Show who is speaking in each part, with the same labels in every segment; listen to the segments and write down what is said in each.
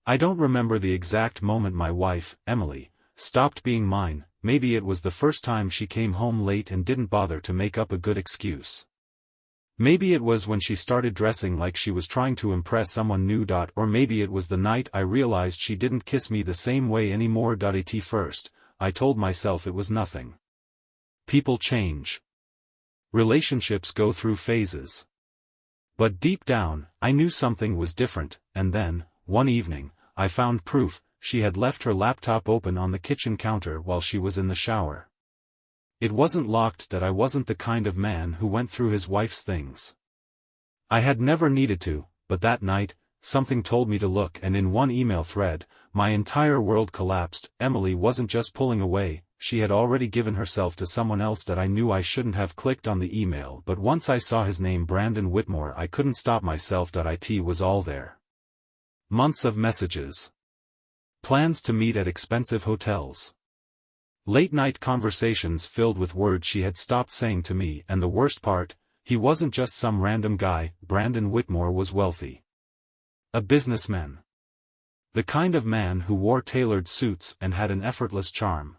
Speaker 1: I don't remember the exact moment my wife, Emily, stopped being mine. Maybe it was the first time she came home late and didn't bother to make up a good excuse. Maybe it was when she started dressing like she was trying to impress someone new. Or maybe it was the night I realized she didn't kiss me the same way anymore. At first, I told myself it was nothing. People change. Relationships go through phases. But deep down, I knew something was different, and then, one evening, I found proof. She had left her laptop open on the kitchen counter while she was in the shower. It wasn't locked. I wasn't the kind of man who went through his wife's things. I had never needed to, but that night, something told me to look, and in one email thread, my entire world collapsed. Emily wasn't just pulling away, she had already given herself to someone else. That I knew I shouldn't have clicked on the email, but once I saw his name, Brandon Whitmore, I couldn't stop myself. It was all there. Months of messages. Plans to meet at expensive hotels. Late-night conversations filled with words she had stopped saying to me, and the worst part, he wasn't just some random guy. Brandon Whitmore was wealthy. A businessman. The kind of man who wore tailored suits and had an effortless charm.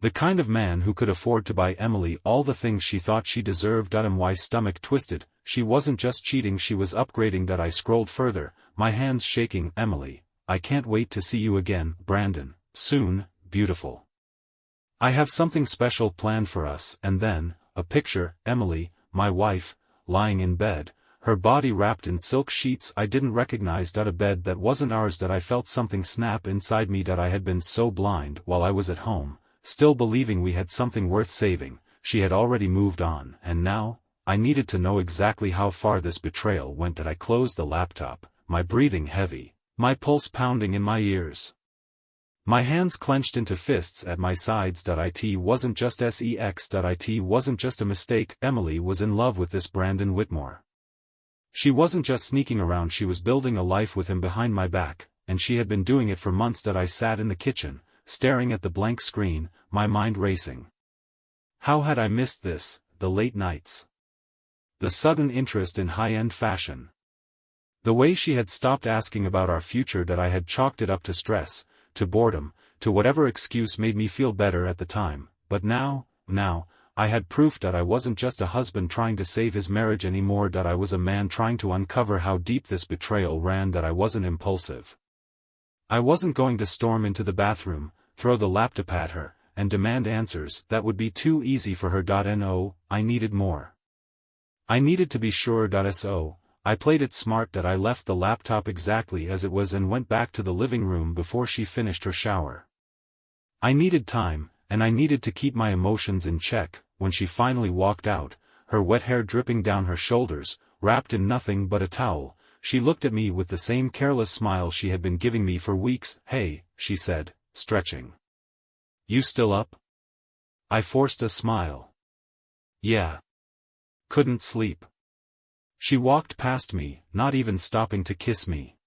Speaker 1: The kind of man who could afford to buy Emily all the things she thought she deserved. My stomach twisted. She wasn't just cheating, she was upgrading. I scrolled further, my hands shaking. Emily, I can't wait to see you again, Brandon, soon, beautiful. I have something special planned for us. And then, a picture, Emily, my wife, lying in bed, her body wrapped in silk sheets I didn't recognize. A bed that wasn't ours. I felt something snap inside me. I had been so blind while I was at home, still believing we had something worth saving. She had already moved on, and now, I needed to know exactly how far this betrayal went. I closed the laptop, my breathing heavy, my pulse pounding in my ears. My hands clenched into fists at my sides. It wasn't just sex. It wasn't just a mistake. Emily was in love with this Brandon Whitmore. She wasn't just sneaking around, she was building a life with him behind my back, and she had been doing it for months. I sat in the kitchen, staring at the blank screen, my mind racing. How had I missed this? The late nights. The sudden interest in high-end fashion. The way she had stopped asking about our future. I had chalked it up to stress, to boredom, to whatever excuse made me feel better at the time. But now, I had proof. I wasn't just a husband trying to save his marriage anymore. I was a man trying to uncover how deep this betrayal ran. I wasn't impulsive. I wasn't going to storm into the bathroom, throw the laptop at her, and demand answers. That would be too easy for her. No, I needed more. I needed to be sure. So, I played it smart. I left the laptop exactly as it was and went back to the living room before she finished her shower. I needed time, and I needed to keep my emotions in check. When she finally walked out, her wet hair dripping down her shoulders, wrapped in nothing but a towel, she looked at me with the same careless smile she had been giving me for weeks. Hey, she said, stretching. You still up? I forced a smile. Yeah. Couldn't sleep. She walked past me, not even stopping to kiss me.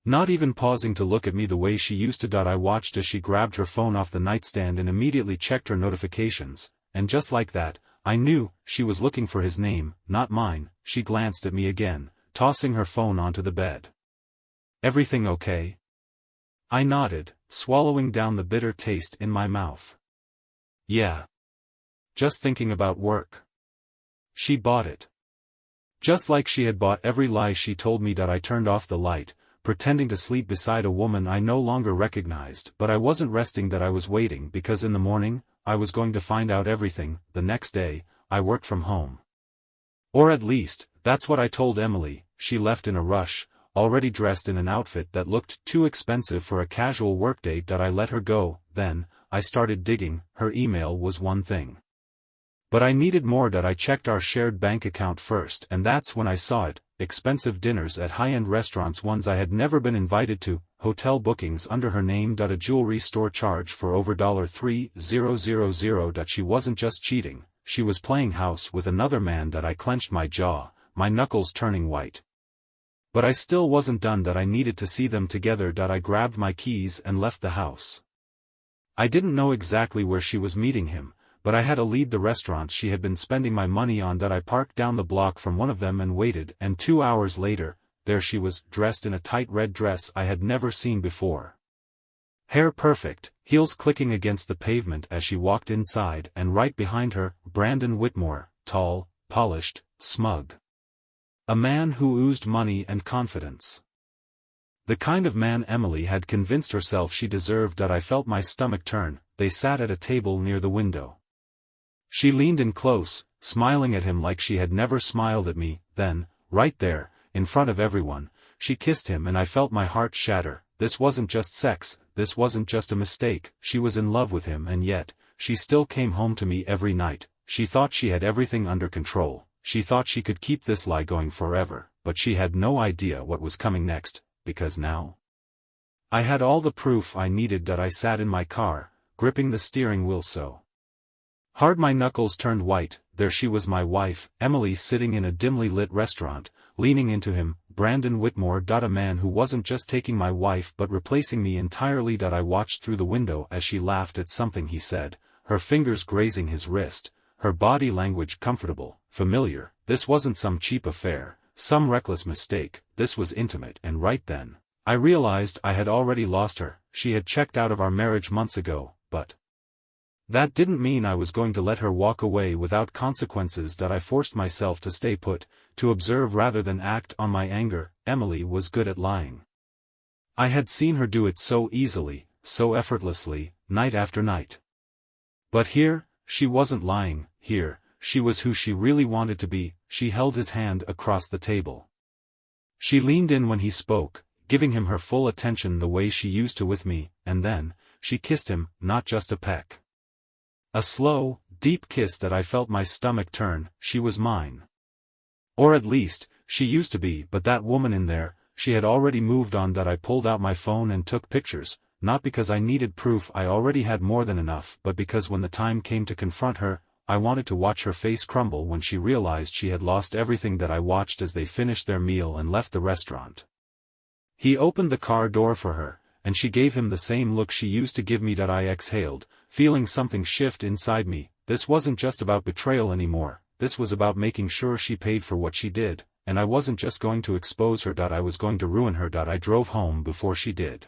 Speaker 1: Not even pausing to look at me the way she used to. I watched as she grabbed her phone off the nightstand and immediately checked her notifications, and just like that, I knew she was looking for his name, not mine. She glanced at me again, tossing her phone onto the bed. Everything okay? I nodded, swallowing down the bitter taste in my mouth. Yeah. Just thinking about work. She bought it. Just like she had bought every lie she told me. I turned off the light, pretending to sleep beside a woman I no longer recognized. But I wasn't resting. I was waiting, because in the morning, I was going to find out everything. The next day, I worked from home. Or at least, that's what I told Emily. She left in a rush, already dressed in an outfit that looked too expensive for a casual workday. I let her go. Then, I started digging. Her email was one thing. But I needed more. I checked our shared bank account first, and that's when I saw it. Expensive dinners at high-end restaurants, ones I had never been invited to, hotel bookings under her name. A jewelry store charge for over $3,000. She wasn't just cheating, she was playing house with another man. I clenched my jaw, my knuckles turning white. But I still wasn't done. I needed to see them together. I grabbed my keys and left the house. I didn't know exactly where she was meeting him, but I had to lead the restaurants she had been spending my money on. I parked down the block from one of them and waited, and 2 hours later, there she was, dressed in a tight red dress I had never seen before. Hair perfect, heels clicking against the pavement as she walked inside, and right behind her, Brandon Whitmore, tall, polished, smug. A man who oozed money and confidence. The kind of man Emily had convinced herself she deserved. I felt my stomach turn. They sat at a table near the window. She leaned in close, smiling at him like she had never smiled at me. Then, right there, in front of everyone, she kissed him, and I felt my heart shatter. This wasn't just sex, this wasn't just a mistake. She was in love with him, and yet, she still came home to me every night. She thought she had everything under control. She thought she could keep this lie going forever, but she had no idea what was coming next, because now I had all the proof I needed. I sat in my car, gripping the steering wheel so hard my knuckles turned white. There she was, my wife, Emily, sitting in a dimly lit restaurant, leaning into him, Brandon Whitmore. A man who wasn't just taking my wife but replacing me entirely. I watched through the window as she laughed at something he said, her fingers grazing his wrist, her body language comfortable, familiar. This wasn't some cheap affair, some reckless mistake, this was intimate. And right then, I realized I had already lost her. She had checked out of our marriage months ago, but that didn't mean I was going to let her walk away without consequences. I forced myself to stay put, to observe rather than act on my anger. Emily was good at lying. I had seen her do it so easily, so effortlessly, night after night. But here, she wasn't lying. Here, she was who she really wanted to be. She held his hand across the table. She leaned in when he spoke, giving him her full attention the way she used to with me, and then, she kissed him, not just a peck. A slow, deep kiss that I felt my stomach turn. She was mine. Or at least, she used to be. But that woman in there, she had already moved on. I pulled out my phone and took pictures, not because I needed proof, I already had more than enough, but because when the time came to confront her, I wanted to watch her face crumble when she realized she had lost everything. I watched as they finished their meal and left the restaurant. He opened the car door for her, and she gave him the same look she used to give me. I exhaled, feeling something shift inside me. This wasn't just about betrayal anymore, this was about making sure she paid for what she did, and I wasn't just going to expose her. I was going to ruin her. I drove home before she did.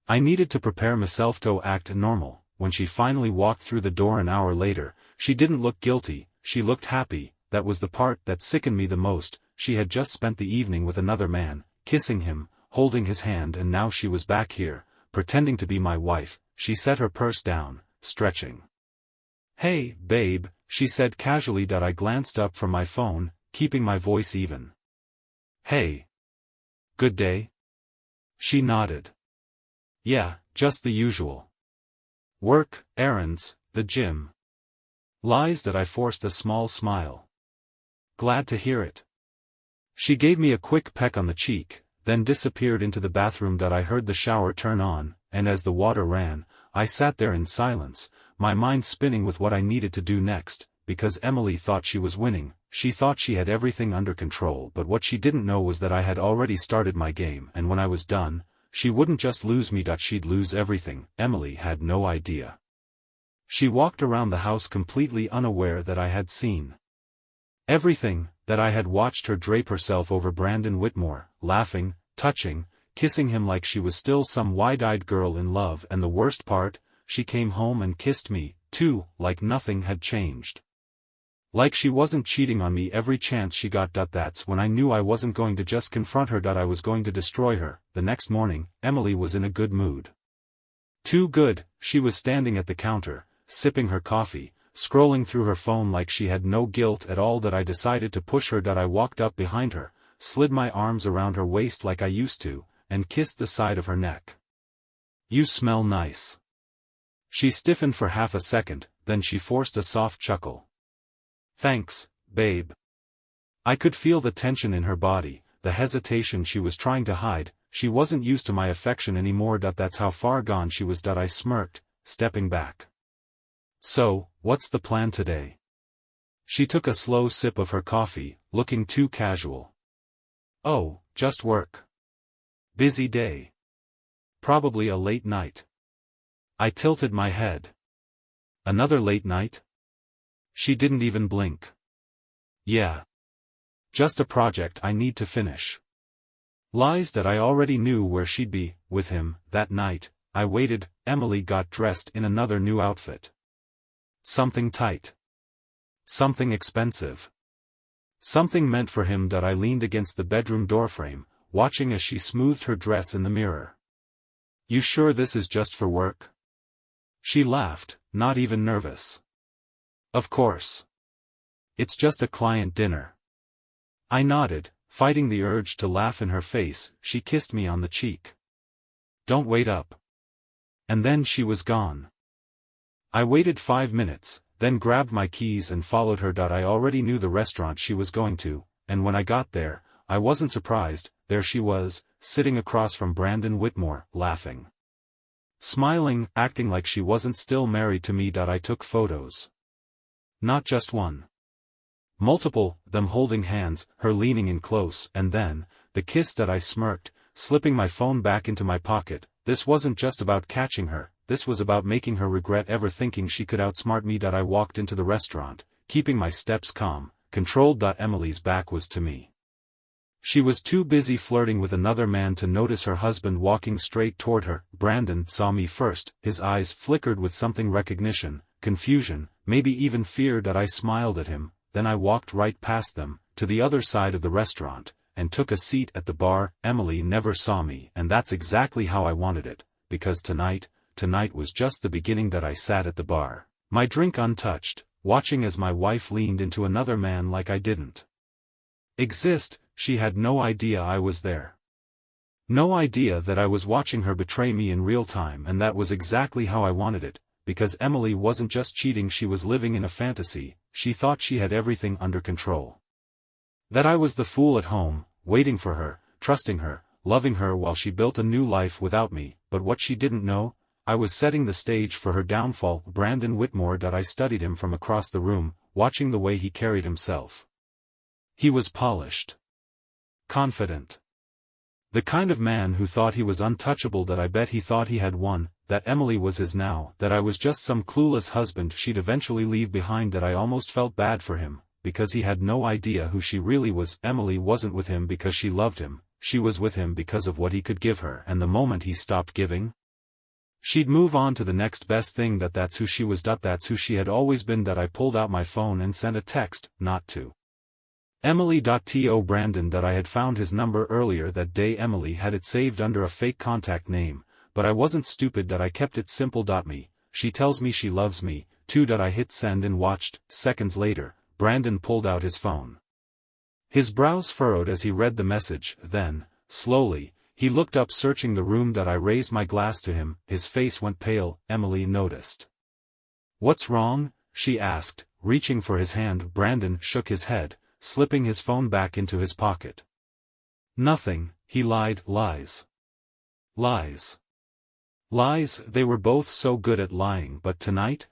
Speaker 1: I needed to prepare myself to act normal. When she finally walked through the door an hour later, she didn't look guilty, she looked happy. That was the part that sickened me the most. She had just spent the evening with another man, kissing him, holding his hand, and now she was back here, pretending to be my wife. She set her purse down, stretching. "Hey, babe," she said casually. I glanced up from my phone, keeping my voice even. "Hey. Good day?" She nodded. "Yeah, just the usual. Work, errands, the gym." Lies. I forced a small smile. "Glad to hear it." She gave me a quick peck on the cheek, then disappeared into the bathroom. I heard the shower turn on, and as the water ran, I sat there in silence, my mind spinning with what I needed to do next, because Emily thought she was winning. She thought she had everything under control, but what she didn't know was that I had already started my game, and when I was done, she wouldn't just lose me. She'd lose everything. Emily had no idea. She walked around the house completely unaware that I had seen everything, that I had watched her drape herself over Brandon Whitmore, laughing, touching, kissing him like she was still some wide-eyed girl in love. And the worst part, she came home and kissed me, too, like nothing had changed. Like she wasn't cheating on me every chance she got. That's when I knew I wasn't going to just confront her. I was going to destroy her. The next morning, Emily was in a good mood. Too good. She was standing at the counter, sipping her coffee, scrolling through her phone like she had no guilt at all. I decided to push her. I walked up behind her, slid my arms around her waist like I used to, and kissed the side of her neck. "You smell nice." She stiffened for half a second, then she forced a soft chuckle. "Thanks, babe." I could feel the tension in her body, the hesitation she was trying to hide. She wasn't used to my affection anymore. That's how far gone she was. I smirked, stepping back. "So, what's the plan today?" She took a slow sip of her coffee, looking too casual. "Oh, just work. Busy day. Probably a late night." I tilted my head. "Another late night?" She didn't even blink. "Yeah. Just a project I need to finish." Lies that I already knew where she'd be, with him, that night. I waited. Emily got dressed in another new outfit. Something tight. Something expensive. Something meant for him. I leaned against the bedroom doorframe, watching as she smoothed her dress in the mirror. You sure this is just for work? She laughed, not even nervous. Of course. It's just a client dinner. I nodded, fighting the urge to laugh in her face. She kissed me on the cheek. Don't wait up. And then she was gone. I waited 5 minutes, then grabbed my keys and followed her. I already knew the restaurant she was going to, and when I got there, I wasn't surprised. There she was, sitting across from Brandon Whitmore, laughing. Smiling, acting like she wasn't still married to me. I took photos. Not just one. Multiple, them holding hands, her leaning in close, and then, the kiss. I smirked, slipping my phone back into my pocket. This wasn't just about catching her, this was about making her regret ever thinking she could outsmart me. I walked into the restaurant, keeping my steps calm, controlled. Emily's back was to me. She was too busy flirting with another man to notice her husband walking straight toward her. Brandon saw me first, his eyes flickered with something: recognition, confusion, maybe even fear. I smiled at him, then I walked right past them, to the other side of the restaurant, and took a seat at the bar. Emily never saw me, and that's exactly how I wanted it, because tonight was just the beginning. I sat at the bar, my drink untouched, watching as my wife leaned into another man like I didn't exist. She had no idea I was there. No idea that I was watching her betray me in real time, and that was exactly how I wanted it, because Emily wasn't just cheating, she was living in a fantasy. She thought she had everything under control. That I was the fool at home, waiting for her, trusting her, loving her while she built a new life without me. But what she didn't know, I was setting the stage for her downfall. Brandon Whitmore. I studied him from across the room, watching the way he carried himself. He was polished. Confident. The kind of man who thought he was untouchable. I bet he thought he had won, that Emily was his now, that I was just some clueless husband she'd eventually leave behind. I almost felt bad for him, because he had no idea who she really was. Emily wasn't with him because she loved him, she was with him because of what he could give her, and the moment he stopped giving, she'd move on to the next best thing. That's who she was. That's who she had always been. I pulled out my phone and sent a text, not to Emily. To Brandon. I had found his number earlier that day. Emily had it saved under a fake contact name, but I wasn't stupid. I kept it simple. Me, she tells me she loves me, too. I hit send and watched. Seconds later, Brandon pulled out his phone. His brows furrowed as he read the message, then, slowly, he looked up, searching the room. I raised my glass to him, his face went pale. Emily noticed. What's wrong? She asked, reaching for his hand. Brandon shook his head, slipping his phone back into his pocket. Nothing, he lied. Lies. Lies. Lies. They were both so good at lying, but tonight,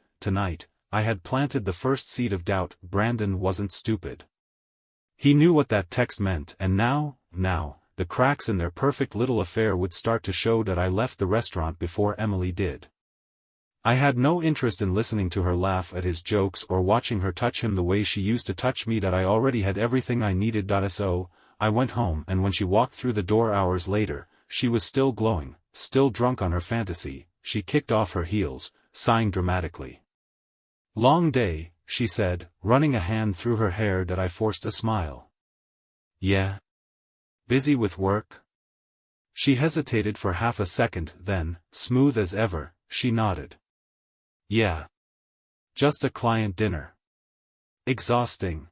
Speaker 1: I had planted the first seed of doubt. Brandon wasn't stupid. He knew what that text meant, and now, the cracks in their perfect little affair would start to show. I left the restaurant before Emily did. I had no interest in listening to her laugh at his jokes or watching her touch him the way she used to touch me. I already had everything I needed. So, I went home, and when she walked through the door hours later, she was still glowing, still drunk on her fantasy. She kicked off her heels, sighing dramatically. Long day, she said, running a hand through her hair. I forced a smile. Yeah. Busy with work? She hesitated for half a second, then, smooth as ever, she nodded. Yeah. Just a client dinner. Exhausting.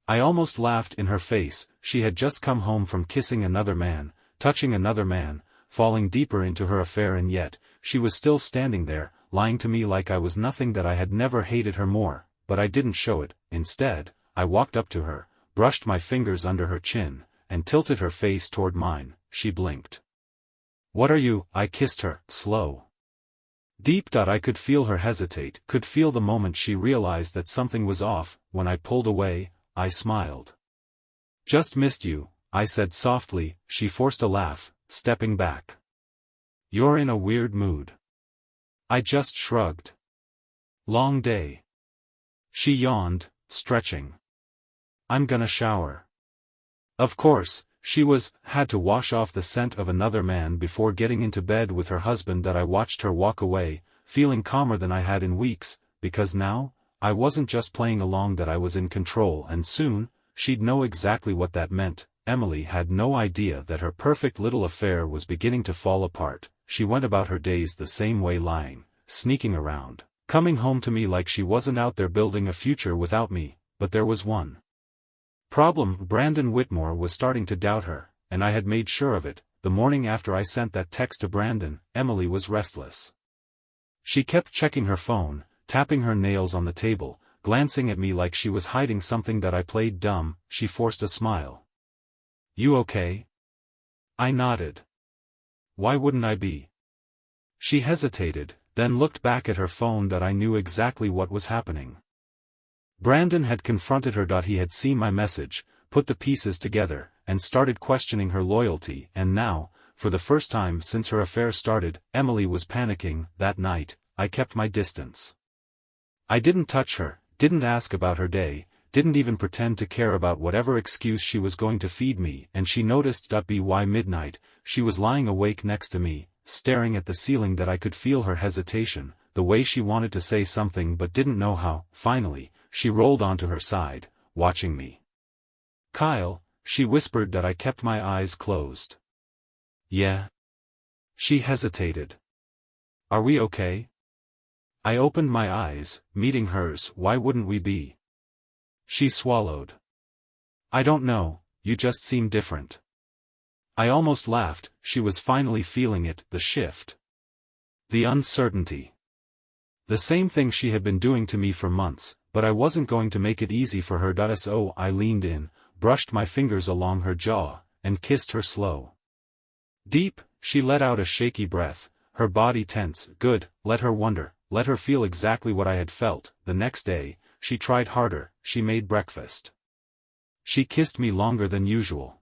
Speaker 1: I almost laughed in her face. She had just come home from kissing another man, touching another man, falling deeper into her affair, and yet, she was still standing there, lying to me like I was nothing. I had never hated her more, but I didn't show it. Instead, I walked up to her, brushed my fingers under her chin, and tilted her face toward mine. She blinked. What are you? I kissed her, slow. Deep. I could feel her hesitate, could feel the moment she realized that something was off. When I pulled away, I smiled. Just missed you, I said softly. She forced a laugh, stepping back. You're in a weird mood. I just shrugged. Long day. She yawned, stretching. I'm gonna shower. Of course, Had to wash off the scent of another man before getting into bed with her husband. That I watched her walk away, feeling calmer than I had in weeks, because now, I wasn't just playing along, that I was in control, and soon, she'd know exactly what that meant. Emily had no idea that her perfect little affair was beginning to fall apart. She went about her days the same way, lying, sneaking around, coming home to me like she wasn't out there building a future without me. But there was one problem. Brandon Whitmore was starting to doubt her, and I had made sure of it. The morning after I sent that text to Brandon, Emily was restless. She kept checking her phone, tapping her nails on the table, glancing at me like she was hiding something. That I played dumb. She forced a smile. "You okay?" I nodded. "Why wouldn't I be?" She hesitated, then looked back at her phone. That I knew exactly what was happening. Brandon had confronted her. He had seen my message, put the pieces together, and started questioning her loyalty. And now, for the first time since her affair started, Emily was panicking. That night, I kept my distance. I didn't touch her, didn't ask about her day, didn't even pretend to care about whatever excuse she was going to feed me. And she noticed. By midnight, she was lying awake next to me, staring at the ceiling. That I could feel her hesitation, the way she wanted to say something but didn't know how. Finally, she rolled onto her side, watching me. "Kyle," she whispered. That I kept my eyes closed. "Yeah?" She hesitated. "Are we okay?" I opened my eyes, meeting hers. "Why wouldn't we be?" She swallowed. "I don't know, you just seem different." I almost laughed. She was finally feeling it, the shift. The uncertainty. The same thing she had been doing to me for months, but I wasn't going to make it easy for her. So I leaned in, brushed my fingers along her jaw, and kissed her slow. Deep. She let out a shaky breath, her body tense. Good. Let her wonder, let her feel exactly what I had felt. The next day, she tried harder. She made breakfast. She kissed me longer than usual.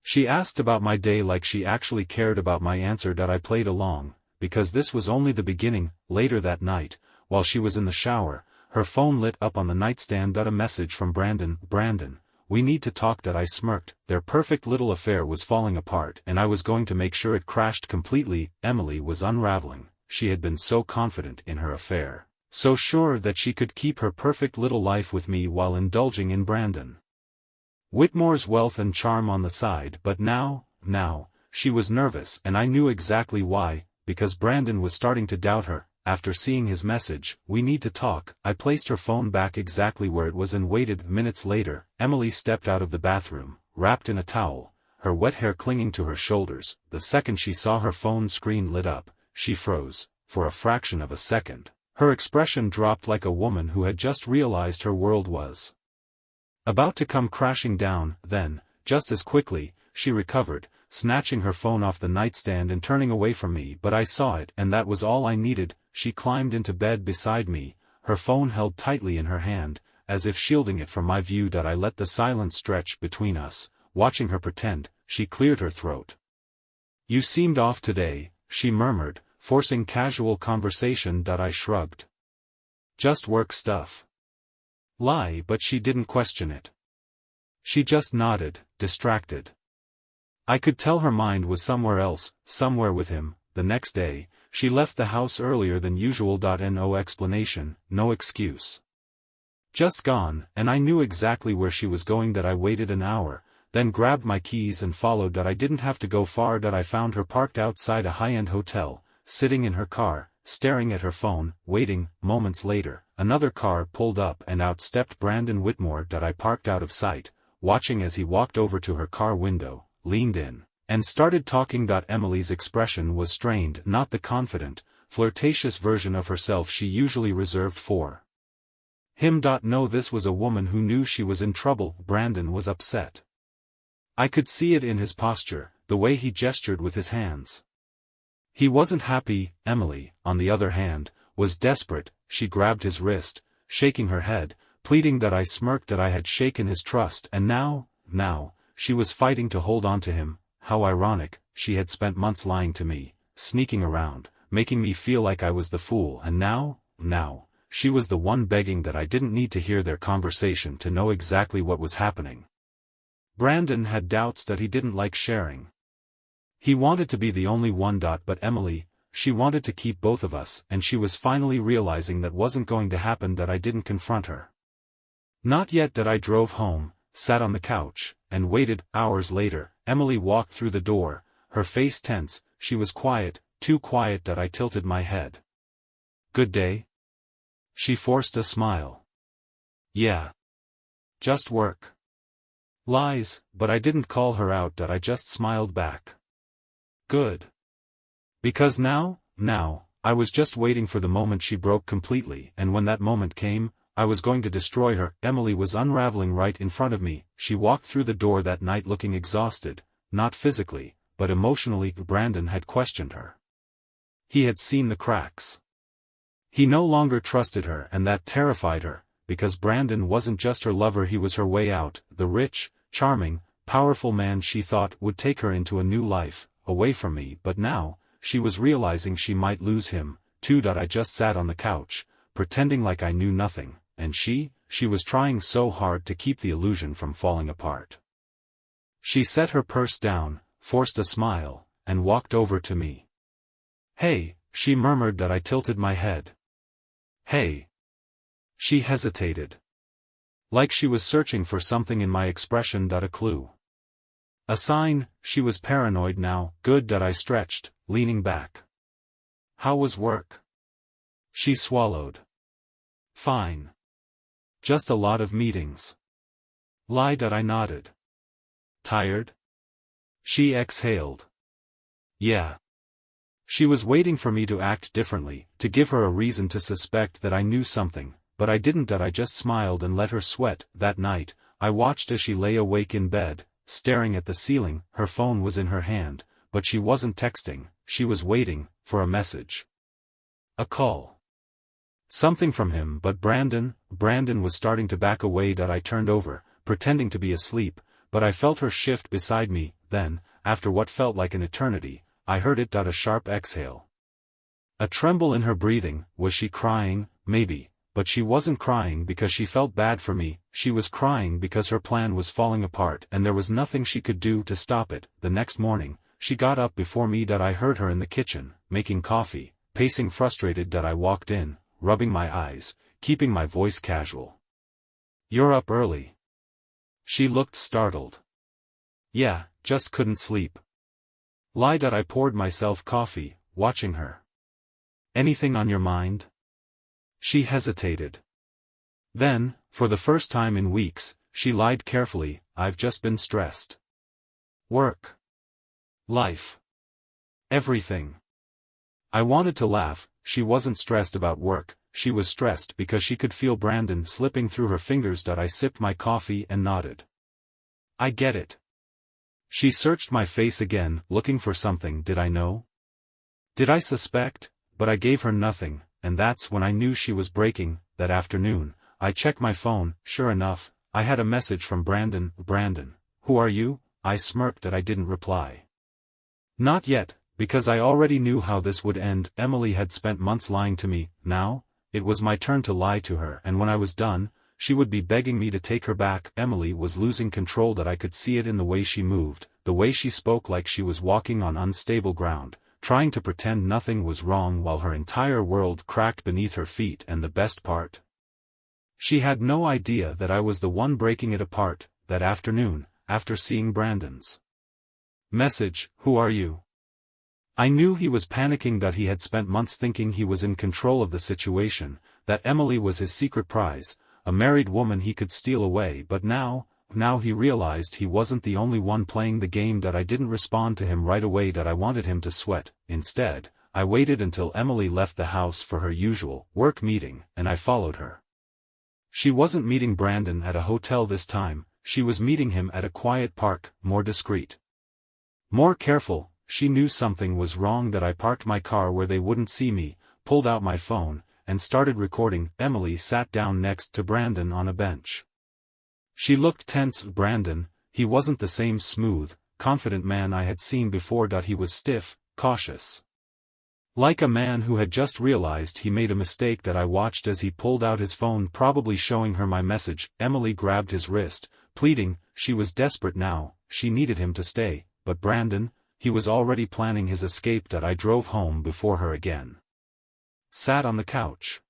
Speaker 1: She asked about my day like she actually cared about my answer. I played along, because this was only the beginning. Later that night, while she was in the shower, her phone lit up on the nightstand. A message from Brandon. "Brandon, we need to talk." I smirked. Their perfect little affair was falling apart, and I was going to make sure it crashed completely. Emily was unraveling. She had been so confident in her affair, so sure that she could keep her perfect little life with me while indulging in Brandon Whitmore's wealth and charm on the side. But now, she was nervous, and I knew exactly why, because Brandon was starting to doubt her. After seeing his message, "We need to talk," I placed her phone back exactly where it was and waited. Minutes later, Emily stepped out of the bathroom, wrapped in a towel, her wet hair clinging to her shoulders. The second she saw her phone screen lit up, she froze. For a fraction of a second, her expression dropped like a woman who had just realized her world was about to come crashing down. Then, just as quickly, she recovered, snatching her phone off the nightstand and turning away from me. But I saw it, and that was all I needed. She climbed into bed beside me, her phone held tightly in her hand, as if shielding it from my view. I let the silence stretch between us, watching her pretend. She cleared her throat. "You seemed off today," she murmured, forcing casual conversation. I shrugged. "Just work stuff." Lie. But she didn't question it. She just nodded, distracted. I could tell her mind was somewhere else, somewhere with him. The next day, she left the house earlier than usual. No explanation, no excuse. Just gone, and I knew exactly where she was going. I waited an hour, then grabbed my keys and followed. I didn't have to go far. I found her parked outside a high-end hotel, sitting in her car, staring at her phone, waiting. Moments later, another car pulled up and out stepped Brandon Whitmore. I parked out of sight, watching as he walked over to her car window, leaned in, and started talking. Emily's expression was strained, not the confident, flirtatious version of herself she usually reserved for him. No, this was a woman who knew she was in trouble. Brandon was upset. I could see it in his posture, the way he gestured with his hands. He wasn't happy. Emily, on the other hand, was desperate. She grabbed his wrist, shaking her head, pleading. I smirked. I had shaken his trust, and now, she was fighting to hold on to him. How ironic. She had spent months lying to me, sneaking around, making me feel like I was the fool, and now, she was the one begging. I didn't need to hear their conversation to know exactly what was happening. Brandon had doubts that he didn't like sharing. He wanted to be the only one. But Emily, she wanted to keep both of us, and she was finally realizing that wasn't going to happen. That I didn't confront her. Not yet. That I drove home, sat on the couch, and waited. Hours later, Emily walked through the door, her face tense. She was quiet, too quiet. That I tilted my head. "Good day?" She forced a smile. "Yeah. Just work." Lies, but I didn't call her out. That I just smiled back. "Good. Because now, I was just waiting for the moment she broke completely, and when that moment came, I was going to destroy her." Emily was unraveling right in front of me. She walked through the door that night looking exhausted, not physically, but emotionally. Brandon had questioned her. He had seen the cracks. He no longer trusted her, and that terrified her, because Brandon wasn't just her lover, he was her way out, the rich, charming, powerful man she thought would take her into a new life, away from me. But now, she was realizing she might lose him, too. I just sat on the couch, pretending like I knew nothing, and she was trying so hard to keep the illusion from falling apart. She set her purse down, forced a smile, and walked over to me. "Hey," she murmured. That I tilted my head. "Hey." She hesitated. Like she was searching for something in my expression. A clue. A sign. She was paranoid now. "Good." That I stretched, leaning back. "How was work?" She swallowed. "Fine. Just a lot of meetings." Lie. That I nodded. "Tired?" She exhaled. "Yeah." She was waiting for me to act differently, to give her a reason to suspect that I knew something, but I didn't. That I just smiled and let her sweat. That night, I watched as she lay awake in bed, staring at the ceiling. Her phone was in her hand, but she wasn't texting. She was waiting for a message. A call. Something from him. But Brandon was starting to back away. I turned over, pretending to be asleep, but I felt her shift beside me. Then, after what felt like an eternity, I heard it. A sharp exhale. A tremble in her breathing. Was she crying? Maybe, but she wasn't crying because she felt bad for me. She was crying because her plan was falling apart, and there was nothing she could do to stop it. The next morning, she got up before me. I heard her in the kitchen, making coffee, pacing frustrated. I walked in, rubbing my eyes, keeping my voice casual. "You're up early." She looked startled. "Yeah, just couldn't sleep." Lie. I poured myself coffee, watching her. "Anything on your mind?" She hesitated. Then, for the first time in weeks, she lied carefully. "I've just been stressed. Work. Life. Everything." I wanted to laugh. She wasn't stressed about work, she was stressed because she could feel Brandon slipping through her fingers. I sipped my coffee and nodded. "I get it." She searched my face again, looking for something. Did I know? Did I suspect? But I gave her nothing, and that's when I knew she was breaking. That afternoon, I checked my phone. Sure enough, I had a message from Brandon. "Brandon, who are you?" I smirked. I didn't reply. Not yet, because I already knew how this would end. Emily had spent months lying to me. Now, it was my turn to lie to her, and when I was done, she would be begging me to take her back. Emily was losing control. I could see it in the way she moved, the way she spoke, like she was walking on unstable ground, trying to pretend nothing was wrong while her entire world cracked beneath her feet. And the best part? She had no idea that I was the one breaking it apart. That afternoon, after seeing Brandon's message, "Who are you?" I knew he was panicking. That he had spent months thinking he was in control of the situation, that Emily was his secret prize, a married woman he could steal away. But now he realized he wasn't the only one playing the game. I didn't respond to him right away. I wanted him to sweat. Instead, I waited until Emily left the house for her usual work meeting, and I followed her. She wasn't meeting Brandon at a hotel this time. She was meeting him at a quiet park, more discreet, more careful. She knew something was wrong. I parked my car where they wouldn't see me, pulled out my phone, and started recording. Emily sat down next to Brandon on a bench. She looked tense. Brandon, he wasn't the same smooth, confident man I had seen before. He was stiff, cautious. Like a man who had just realized he made a mistake. I watched as he pulled out his phone, probably showing her my message. Emily grabbed his wrist, pleading, she was desperate now, she needed him to stay, but Brandon, he was already planning his escape. That I drove home before her again. Sat on the couch.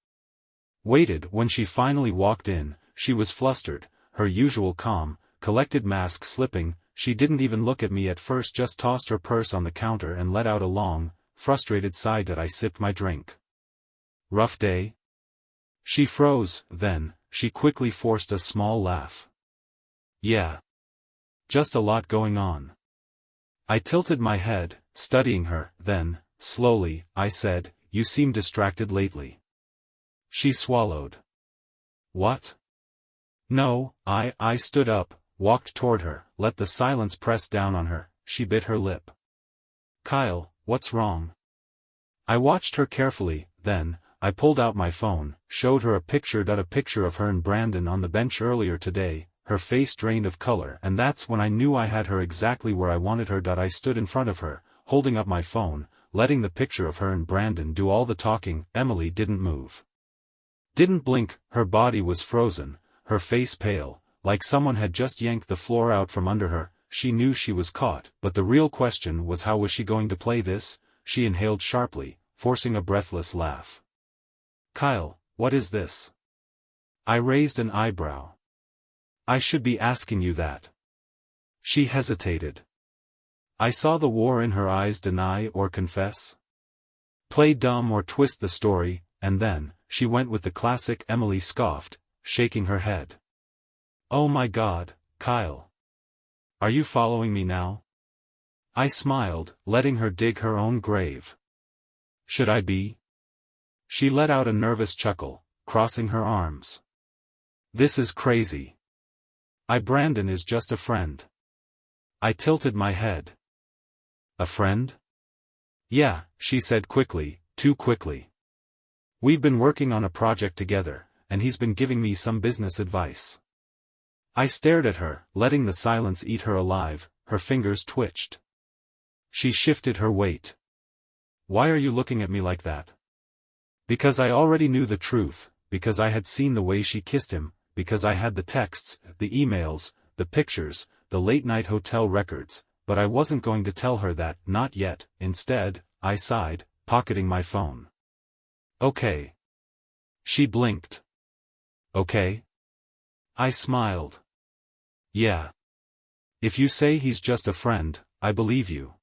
Speaker 1: Waited. When she finally walked in, she was flustered, her usual calm, collected mask slipping. She didn't even look at me at first, just tossed her purse on the counter and let out a long, frustrated sigh. That I sipped my drink. Rough day? She froze, then, she quickly forced a small laugh. Yeah. Just a lot going on. I tilted my head, studying her, then, slowly, I said, you seem distracted lately. She swallowed. What? No, I stood up, walked toward her, let the silence press down on her. She bit her lip. Kyle, what's wrong? I watched her carefully, then, I pulled out my phone, showed her a picture of her and Brandon on the bench earlier today, her face drained of color, and that's when I knew I had her exactly where I wanted her. I stood in front of her, holding up my phone, letting the picture of her and Brandon do all the talking. Emily didn't move. Didn't blink. Her body was frozen, her face pale, like someone had just yanked the floor out from under her. She knew she was caught, but the real question was, how was she going to play this? She inhaled sharply, forcing a breathless laugh. Kyle, what is this? I raised an eyebrow. I should be asking you that. She hesitated. I saw the war in her eyes. Deny or confess? Play dumb or twist the story? And then, she went with the classic. Emily scoffed, shaking her head. Oh my God, Kyle. Are you following me now? I smiled, letting her dig her own grave. Should I be? She let out a nervous chuckle, crossing her arms. This is crazy. Brandon is just a friend. I tilted my head. A friend? Yeah, she said quickly, too quickly. We've been working on a project together, and he's been giving me some business advice. I stared at her, letting the silence eat her alive. Her fingers twitched. She shifted her weight. Why are you looking at me like that? Because I already knew the truth, because I had seen the way she kissed him, because I had the texts, the emails, the pictures, the late-night hotel records, but I wasn't going to tell her that, not yet. Instead, I sighed, pocketing my phone. Okay. She blinked. Okay? I smiled. Yeah. If you say he's just a friend, I believe you.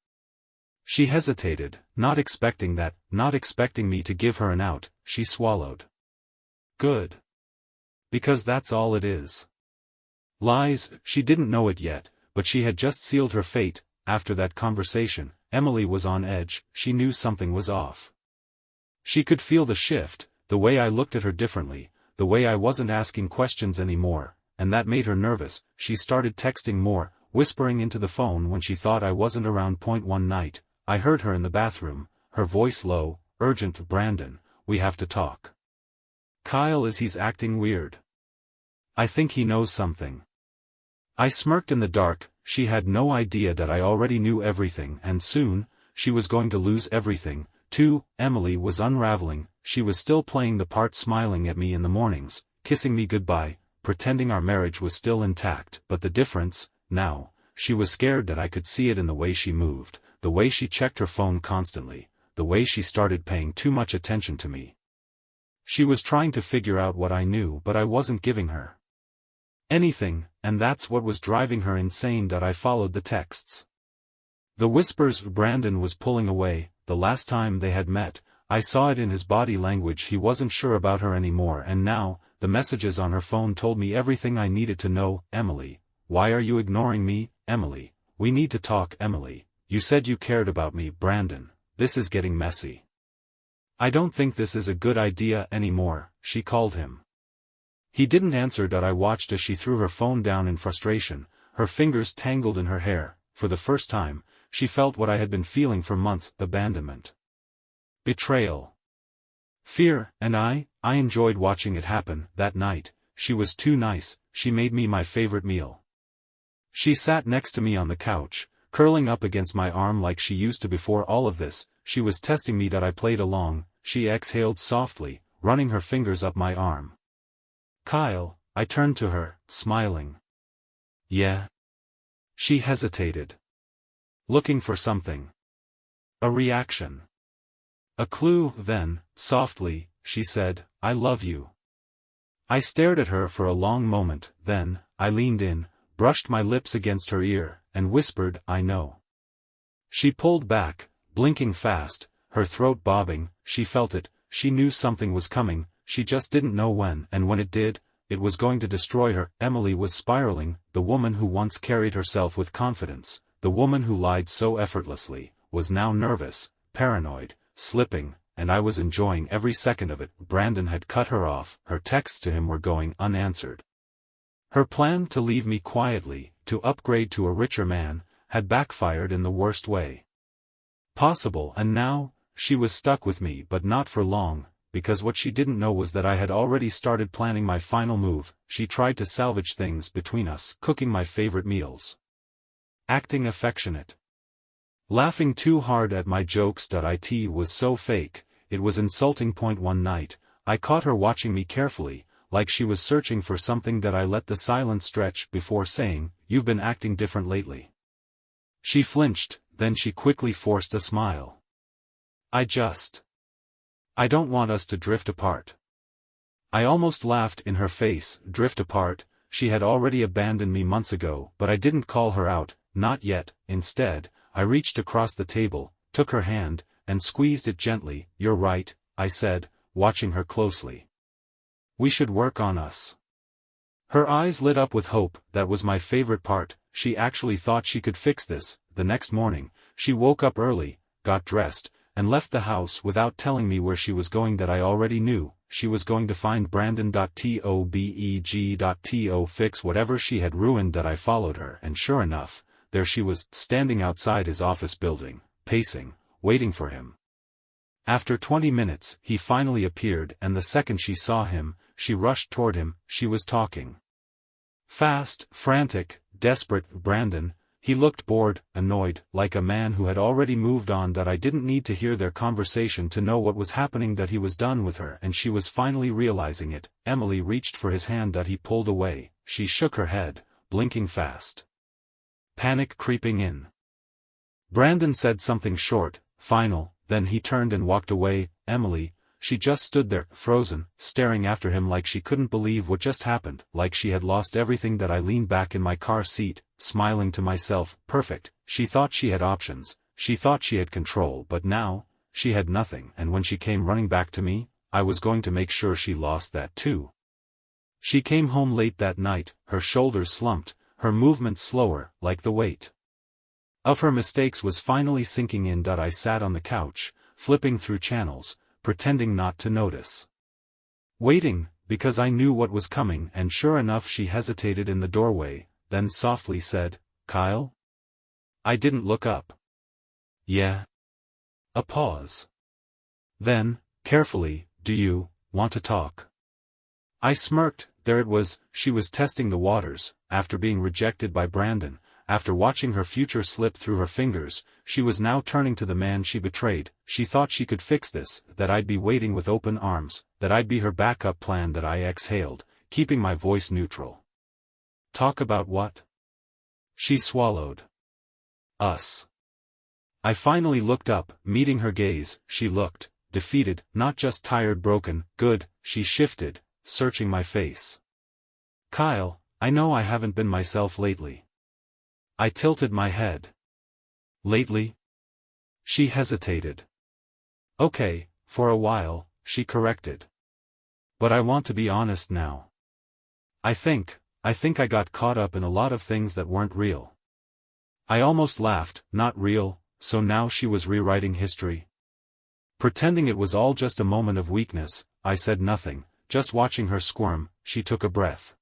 Speaker 1: She hesitated, not expecting that, not expecting me to give her an out. She swallowed. Good. Because that's all it is. Lies. She didn't know it yet, but she had just sealed her fate. After that conversation, Emily was on edge. She knew something was off. She could feel the shift, the way I looked at her differently, the way I wasn't asking questions anymore, and that made her nervous. She started texting more, whispering into the phone when she thought I wasn't around. One night, I heard her in the bathroom, her voice low, urgent. Brandon, we have to talk. Kyle, he's acting weird. I think he knows something. I smirked in the dark. She had no idea that I already knew everything, and soon, she was going to lose everything, too. Emily was unraveling. She was still playing the part, smiling at me in the mornings, kissing me goodbye, pretending our marriage was still intact. But the difference, now, she was scared. That I could see it in the way she moved, the way she checked her phone constantly, the way she started paying too much attention to me. She was trying to figure out what I knew, but I wasn't giving her anything, and that's what was driving her insane. That I followed the texts. The whispers. Brandon was pulling away. The last time they had met, I saw it in his body language. He wasn't sure about her anymore, and now, the messages on her phone told me everything I needed to know. Emily, why are you ignoring me? Emily, we need to talk. Emily, you said you cared about me. Brandon, this is getting messy. I don't think this is a good idea anymore. She called him. He didn't answer. I watched as she threw her phone down in frustration, her fingers tangled in her hair. For the first time, she felt what I had been feeling for months: abandonment. Betrayal. Fear, and I enjoyed watching it happen. That night, she was too nice. She made me my favorite meal. She sat next to me on the couch, curling up against my arm like she used to before all of this. She was testing me. I played along. She exhaled softly, running her fingers up my arm. Kyle, I turned to her, smiling. Yeah. She hesitated. Looking for something. A reaction. A clue, then, softly, she said, I love you. I stared at her for a long moment, then, I leaned in, brushed my lips against her ear, and whispered, I know. She pulled back, blinking fast, her throat bobbing, she felt it, she knew something was coming, she just didn't know when, and when it did, it was going to destroy her. Emily was spiraling, the woman who once carried herself with confidence, the woman who lied so effortlessly, was now nervous, paranoid, slipping, and I was enjoying every second of it. Brandon had cut her off, her texts to him were going unanswered. Her plan to leave me quietly, to upgrade to a richer man, had backfired in the worst way possible, and now, she was stuck with me, but not for long, because what she didn't know was that I had already started planning my final move. She tried to salvage things between us, cooking my favorite meals, acting affectionate, laughing too hard at my jokes. It was so fake, it was insulting. One night, I caught her watching me carefully, like she was searching for something. I let the silence stretch before saying, You've been acting different lately. She flinched, then she quickly forced a smile. I don't want us to drift apart. I almost laughed in her face. Drift apart? She had already abandoned me months ago, but I didn't call her out, not yet. Instead, I reached across the table, took her hand, and squeezed it gently. You're right, I said, watching her closely. We should work on us. Her eyes lit up with hope. That was my favorite part. She actually thought she could fix this. The next morning, she woke up early, got dressed, and left the house without telling me where she was going. That I already knew. She was going to find Brandon. To fix whatever she had ruined. I followed her, and sure enough, there she was, standing outside his office building, pacing, waiting for him. After 20 minutes, he finally appeared, and the second she saw him, she rushed toward him. She was talking fast, frantic, desperate. Brandon, he looked bored, annoyed, like a man who had already moved on. I didn't need to hear their conversation to know what was happening. That he was done with her, and she was finally realizing it. Emily reached for his hand. He pulled away. She shook her head, blinking fast. Panic creeping in. Brandon said something short, final, then he turned and walked away. Emily, she just stood there, frozen, staring after him like she couldn't believe what just happened, like she had lost everything. I leaned back in my car seat, smiling to myself. Perfect. She thought she had options, she thought she had control, but now, she had nothing. And when she came running back to me, I was going to make sure she lost that too. She came home late that night, her shoulders slumped, her movements slower, like the weight of her mistakes was finally sinking in. I sat on the couch, flipping through channels, pretending not to notice. Waiting, because I knew what was coming. And sure enough, she hesitated in the doorway, then softly said, Kyle? I didn't look up. Yeah. A pause. Then, carefully, do you want to talk? I smirked. There it was, she was testing the waters. After being rejected by Brandon, after watching her future slip through her fingers, she was now turning to the man she betrayed. She thought she could fix this, that I'd be waiting with open arms, that I'd be her backup plan. I exhaled, keeping my voice neutral. Talk about what? She swallowed. Us. I finally looked up, meeting her gaze. She looked defeated, not just tired, broken. Good. She shifted, searching my face. Kyle, I know I haven't been myself lately. I tilted my head. Lately? She hesitated. Okay, for a while, she corrected. But I want to be honest now. I think I got caught up in a lot of things that weren't real. I almost laughed. Not real, so now she was rewriting history. Pretending it was all just a moment of weakness, I said nothing, just watching her squirm. She took a breath.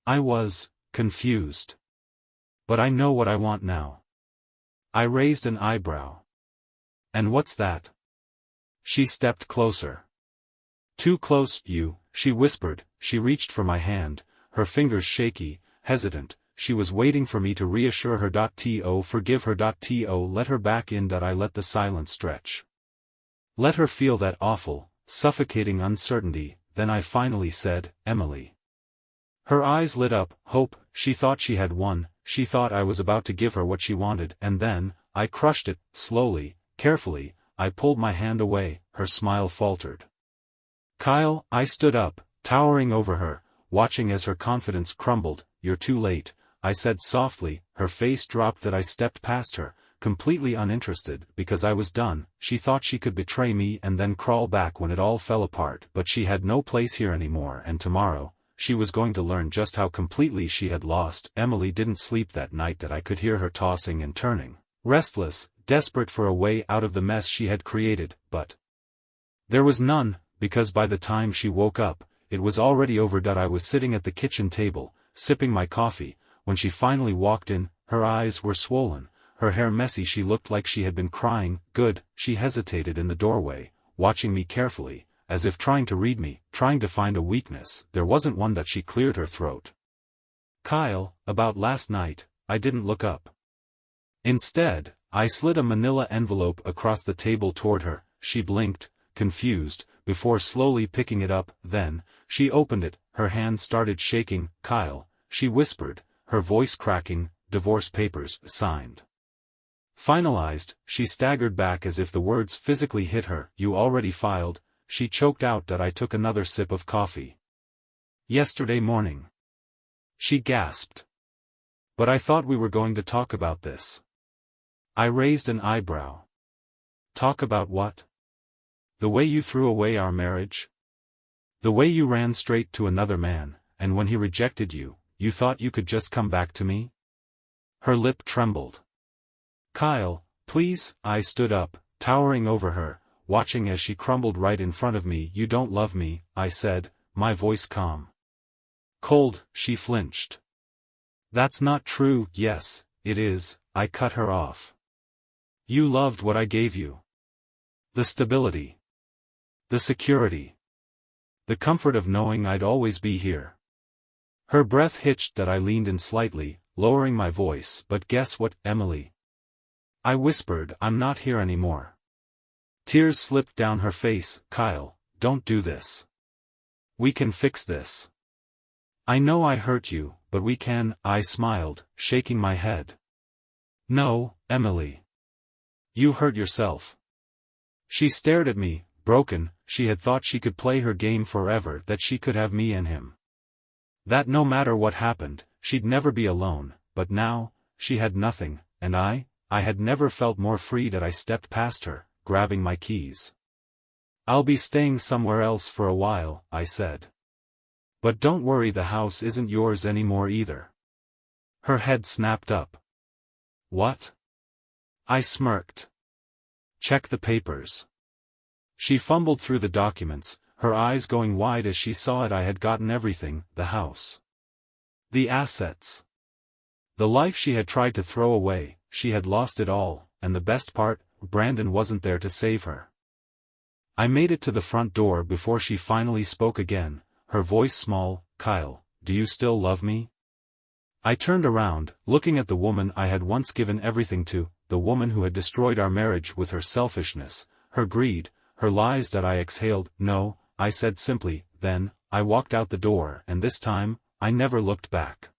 Speaker 1: I was confused. But I know what I want now. I raised an eyebrow. And what's that? She stepped closer. Too close, she whispered. She reached for my hand, her fingers shaky, hesitant. She was waiting for me to reassure her. To forgive her. To let her back in. I let the silence stretch. Let her feel that awful, suffocating uncertainty. Then I finally said, Emily. Her eyes lit up. Hope. she thought she had won, she thought I was about to give her what she wanted, and then, I crushed it, slowly, carefully, I pulled my hand away, her smile faltered. Kyle, I stood up, towering over her, watching as her confidence crumbled. You're too late, I said softly. Her face dropped that I stepped past her, completely uninterested, because I was done. She thought she could betray me and then crawl back when it all fell apart, but she had no place here anymore, and tomorrow, she was going to learn just how completely she had lost. Emily didn't sleep that night that I could hear her tossing and turning, restless, desperate for a way out of the mess she had created, but there was none, because by the time she woke up, it was already over. I was sitting at the kitchen table, sipping my coffee, when she finally walked in. Her eyes were swollen, her hair messy. She looked like she had been crying. Good, she hesitated in the doorway, watching me carefully, as if trying to read me, trying to find a weakness. There wasn't one. That she cleared her throat. Kyle, about last night, I didn't look up. Instead, I slid a manila envelope across the table toward her. She blinked, confused, before slowly picking it up. Then, she opened it. Her hand started shaking. Kyle, she whispered, her voice cracking. Divorce papers, signed. Finalized. She staggered back as if the words physically hit her. You already filed, she choked out. I took another sip of coffee. Yesterday morning. She gasped. But I thought we were going to talk about this. I raised an eyebrow. Talk about what? The way you threw away our marriage? The way you ran straight to another man, and when he rejected you, you thought you could just come back to me? Her lip trembled. Kyle, please. I stood up, towering over her, watching as she crumbled right in front of me. You don't love me, I said, my voice calm. Cold. She flinched. That's not true. Yes, it is, I cut her off. You loved what I gave you. The stability. The security. The comfort of knowing I'd always be here. Her breath hitched. That I leaned in slightly, lowering my voice. But guess what, Emily? I whispered. I'm not here anymore. Tears slipped down her face. Kyle, don't do this. We can fix this. I know I hurt you, but we can. I smiled, shaking my head. No, Emily. You hurt yourself. She stared at me, broken. She had thought she could play her game forever, that she could have me and him. That no matter what happened, she'd never be alone, but now, she had nothing, and I had never felt more free. That I stepped past her, grabbing my keys. I'll be staying somewhere else for a while, I said. But don't worry, the house isn't yours anymore either. Her head snapped up. What? I smirked. Check the papers. She fumbled through the documents, her eyes going wide as she saw it. I had gotten everything, the house. The assets. The life she had tried to throw away, she had lost it all, and the best part, Brandon wasn't there to save her. I made it to the front door before she finally spoke again, her voice small. Kyle, do you still love me? I turned around, looking at the woman I had once given everything to, the woman who had destroyed our marriage with her selfishness, her greed, her lies. That I exhaled. No, I said simply. Then, I walked out the door, and this time, I never looked back.